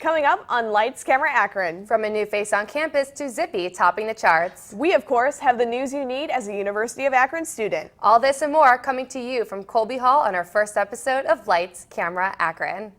coming up on Lights, Camera, Akron. From a new face on campus to Zippy topping the charts. We, of course, have the news you need as a University of Akron student. All this and more coming to you from Colby Hall on our first episode of Lights, Camera, Akron.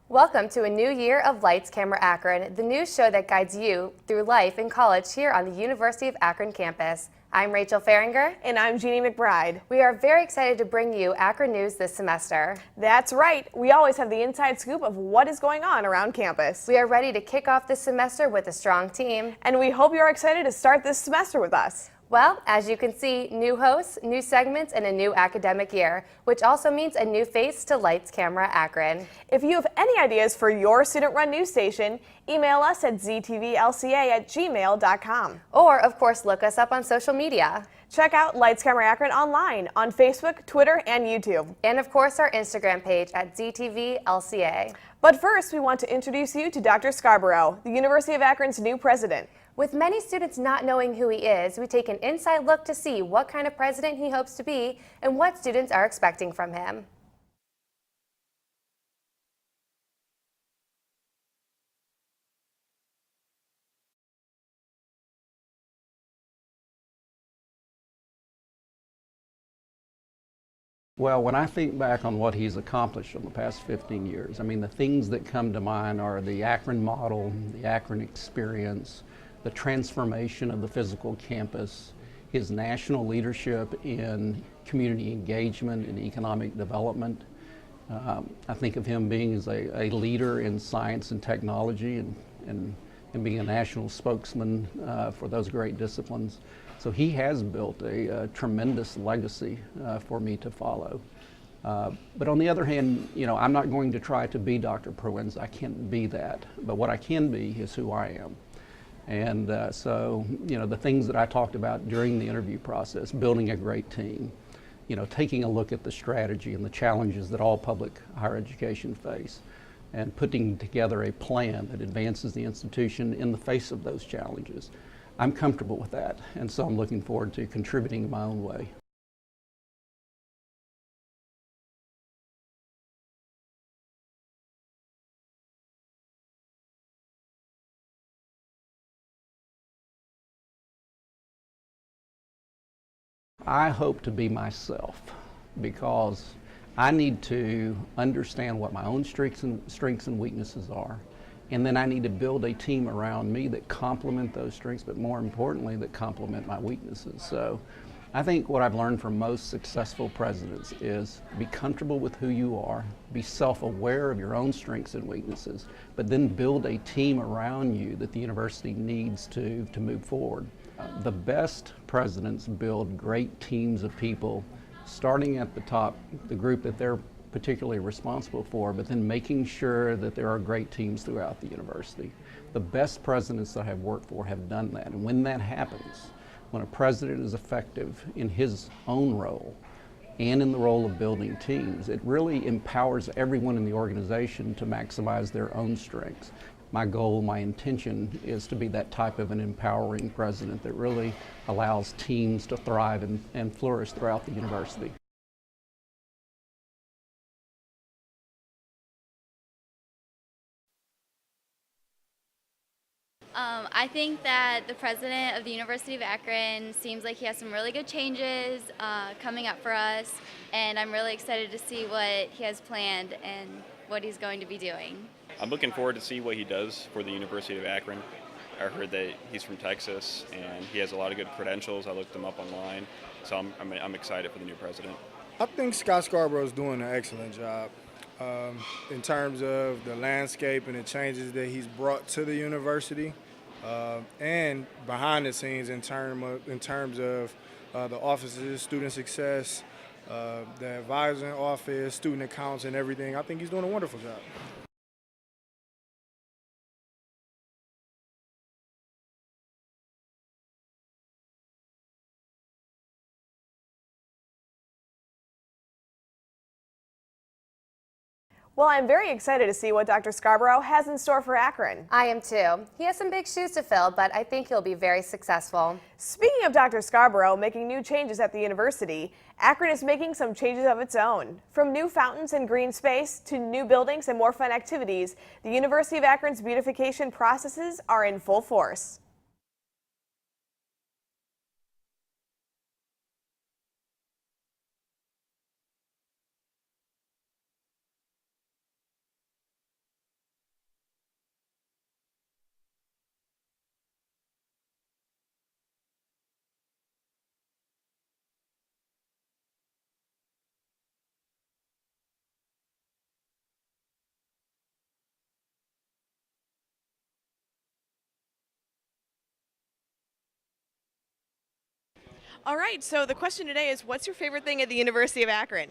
Welcome to a new year of Lights, Camera, Akron, the news show that guides you through life in college here on the University of Akron campus. I'm Rachel Faringer. And I'm Jeannie McBride. We are very excited to bring you Akron news this semester. That's right. We always have the inside scoop of what is going on around campus. We are ready to kick off this semester with a strong team. And we hope you're excited to start this semester with us. Well, as you can see, new hosts, new segments, and a new academic year, which also means a new face to Lights, Camera, Akron. If you have any ideas for your student-run news station, email us at ztvlca@gmail.com. Or, of course, look us up on social media. Check out Lights, Camera, Akron online on Facebook, Twitter, and YouTube. And, of course, our Instagram page at ztvlca. But first, we want to introduce you to Dr. Scarborough, the University of Akron's new president. With many students not knowing who he is, we take an inside look to see what kind of president he hopes to be and what students are expecting from him. Well, when I think back on what he's accomplished in the past 15 years, I mean, the things that come to mind are the Akron model, the Akron experience, the transformation of the physical campus, his national leadership in community engagement and economic development. I think of him being as a leader in science and technology and being a national spokesman for those great disciplines. So he has built a tremendous legacy for me to follow. But on the other hand, you know, I'm not going to try to be Dr. Proenza. I can't be that. But what I can be is who I am. And so, you know, the things that I talked about during the interview process, building a great team, you know, taking a look at the strategy and the challenges that all public higher education face, and putting together a plan that advances the institution in the face of those challenges. I'm comfortable with that, and so I'm looking forward to contributing in my own way. I hope to be myself because I need to understand what my own strengths and weaknesses are, and then I need to build a team around me that complement those strengths, but more importantly, that complement my weaknesses. So I think what I've learned from most successful presidents is be comfortable with who you are, be self-aware of your own strengths and weaknesses, but then build a team around you that the university needs to move forward. The best presidents build great teams of people, starting at the top, the group that they're particularly responsible for, but then making sure that there are great teams throughout the university. The best presidents that I have worked for have done that. And when that happens, when a president is effective in his own role and in the role of building teams, it really empowers everyone in the organization to maximize their own strengths. My goal, my intention is to be that type of an empowering president that really allows teams to thrive and flourish throughout the university. I think that the president of the University of Akron seems like he has some really good changes coming up for us, and I'm really excited to see what he has planned and what he's going to be doing. I'm looking forward to see what he does for the University of Akron. I heard that he's from Texas and he has a lot of good credentials. I looked him up online, so I'm excited for the new president. I think Scott Scarborough is doing an excellent job in terms of the landscape and the changes that he's brought to the university, and behind the scenes in terms of the offices, student success, the advising office, student accounts, and everything. I think he's doing a wonderful job. Well, I'm very excited to see what Dr. Scarborough has in store for Akron. I am too. He has some big shoes to fill, but I think he'll be very successful. Speaking of Dr. Scarborough making new changes at the university, Akron is making some changes of its own. From new fountains and green space to new buildings and more fun activities, the University of Akron's beautification processes are in full force. All right, so the question today is, what's your favorite thing at the University of Akron?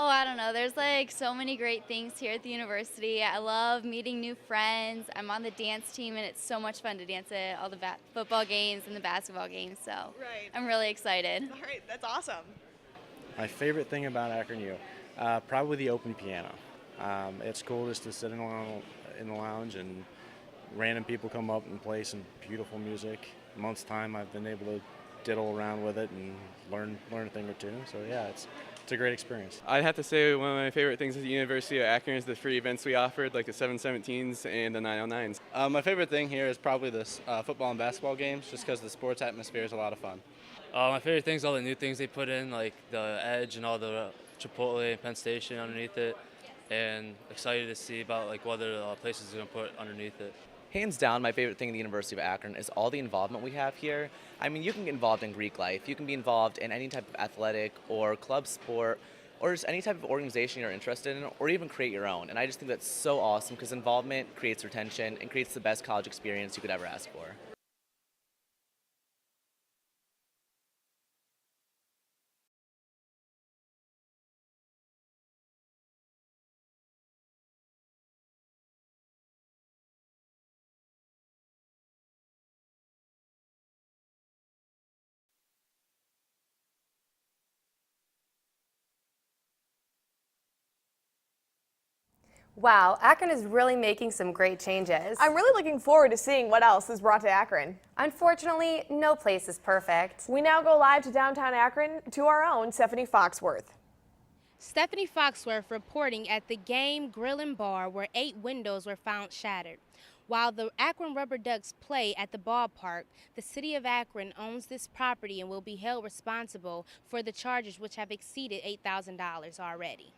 Oh, I don't know. There's like so many great things here at the university. I love meeting new friends. I'm on the dance team, and it's so much fun to dance at all the football games and the basketball games. So I'm really excited. All right, that's awesome. My favorite thing about Akron U, probably the open piano. It's cool just to sit in the lounge and random people come up and play some beautiful music. Month's time I've been able to diddle around with it and learn a thing or two. So yeah, it's a great experience. I'd have to say one of my favorite things at the University of Akron is the free events we offered, like the 717s and the 909s. My favorite thing here is probably the football and basketball games, just because the sports atmosphere is a lot of fun. My favorite thing is all the new things they put in, like the Edge and all the Chipotle and Penn Station underneath it, and excited to see about like what other places are going to put underneath it. Hands down, my favorite thing in the University of Akron is all the involvement we have here. I mean, you can get involved in Greek life, you can be involved in any type of athletic or club sport, or just any type of organization you're interested in, or even create your own. And I just think that's so awesome because involvement creates retention and creates the best college experience you could ever ask for. Wow, Akron is really making some great changes. I'm really looking forward to seeing what else is brought to Akron. Unfortunately, no place is perfect. We now go live to downtown Akron to our own Stephanie Foxworth. Stephanie Foxworth reporting at the Game Grill and Bar, where 8 windows were found shattered. While the Akron Rubber Ducks play at the ballpark, the city of Akron owns this property and will be held responsible for the charges, which have exceeded $8,000 already.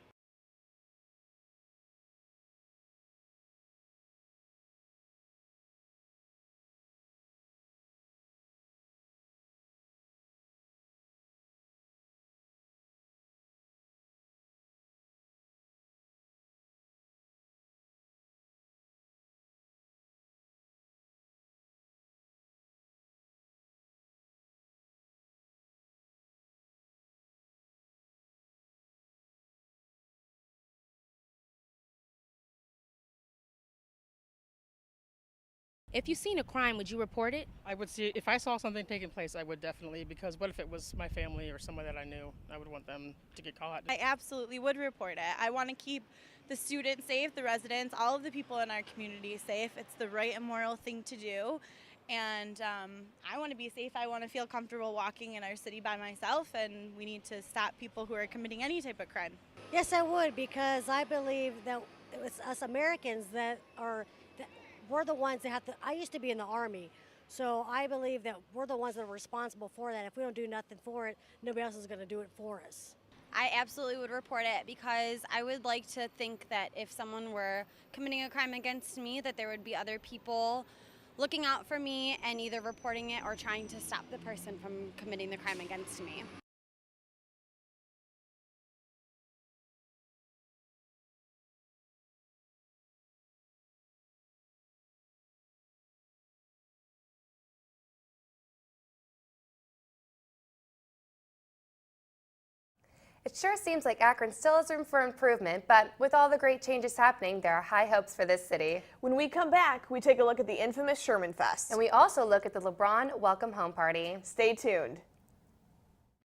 If you've seen a crime, would you report it? I would see, if I saw something taking place, I would definitely, because what if it was my family or someone that I knew? I would want them to get caught. I absolutely would report it. I want to keep the students safe, the residents, all of the people in our community safe. It's the right and moral thing to do. And I want to be safe. I want to feel comfortable walking in our city by myself, and we need to stop people who are committing any type of crime. Yes, I would, because I believe that it's us Americans we're the ones that have to. I used to be in the Army, so I believe that we're the ones that are responsible for that. If we don't do nothing for it, nobody else is going to do it for us. I absolutely would report it, because I would like to think that if someone were committing a crime against me, that there would be other people looking out for me and either reporting it or trying to stop the person from committing the crime against me. It sure seems like Akron still has room for improvement, but with all the great changes happening, there are high hopes for this city. When we come back, we take a look at the infamous Sherman Fest. And we also look at the LeBron Welcome Home Party. Stay tuned.